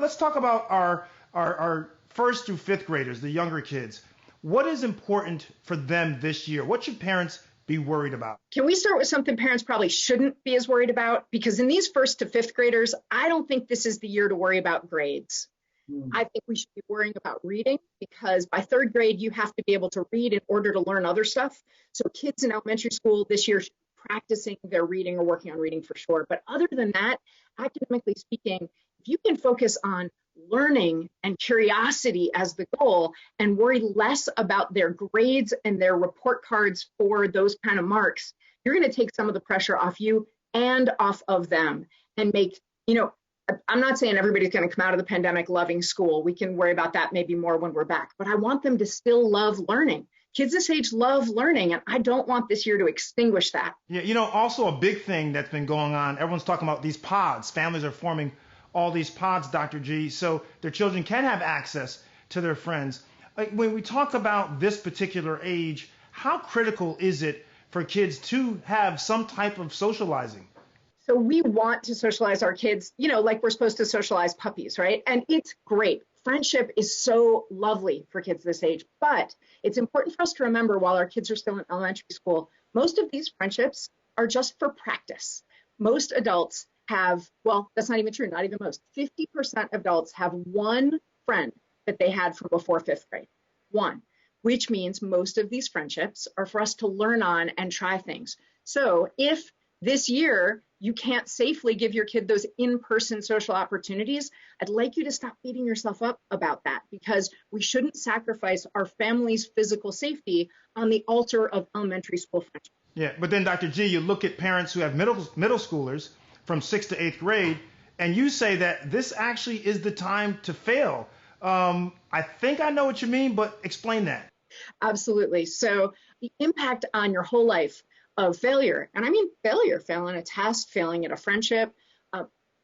let's talk about our first through fifth graders, the younger kids. What is important for them this year? What should parents be worried about? Can we start with something parents probably shouldn't be as worried about? Because in these first to fifth graders, I don't think this is the year to worry about grades. I think we should be worrying about reading, because by third grade, you have to be able to read in order to learn other stuff. So kids in elementary school this year should be practicing their reading or working on reading for sure. But other than that, academically speaking, if you can focus on learning and curiosity as the goal and worry less about their grades and their report cards for those kind of marks, you're going to take some of the pressure off you and off of them and make, I'm not saying everybody's going to come out of the pandemic loving school. We can worry about that maybe more when we're back, but I want them to still love learning. Kids this age love learning, and I don't want this year to extinguish that. Yeah, also a big thing that's been going on, everyone's talking about these pods. Families are forming all these pods, Dr. G, so their children can have access to their friends. Like when we talk about this particular age, how critical is it for kids to have some type of socializing? So we want to socialize our kids, like we're supposed to socialize puppies, right? And it's great. Friendship is so lovely for kids this age, but it's important for us to remember while our kids are still in elementary school, most of these friendships are just for practice. Most adults have, well, that's not even true, not even most. 50% of adults have one friend that they had from before fifth grade, one, which means most of these friendships are for us to learn on and try things. So if this year you can't safely give your kid those in-person social opportunities, I'd like you to stop beating yourself up about that, because we shouldn't sacrifice our family's physical safety on the altar of elementary school friendship. Yeah, but then Dr. G, you look at parents who have middle schoolers from 6th to 8th grade, and you say that this actually is the time to fail. I think I know what you mean, but explain that. Absolutely. So the impact on your whole life of failure, and I mean failure, failing a test, failing at a friendship,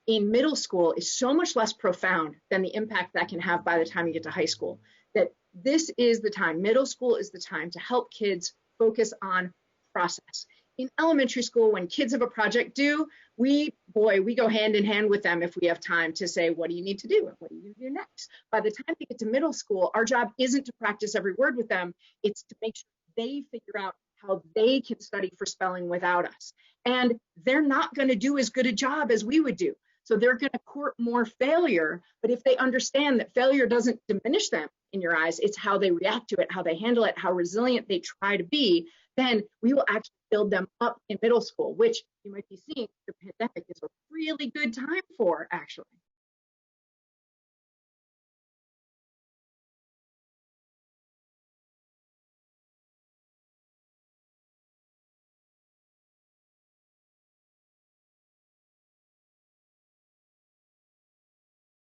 in middle school is so much less profound than the impact that can have by the time you get to high school. That this is the time, middle school is the time to help kids focus on process. In elementary school, when kids have a project due, we go hand in hand with them if we have time to say, what do you need to do? And what do you do next? By the time they get to middle school, our job isn't to practice every word with them. It's to make sure they figure out how they can study for spelling without us. And they're not going to do as good a job as we would do. So they're going to court more failure. But if they understand that failure doesn't diminish them in your eyes, it's how they react to it, how they handle it, how resilient they try to be, then we will actually build them up in middle school, which you might be seeing the pandemic is a really good time for, actually.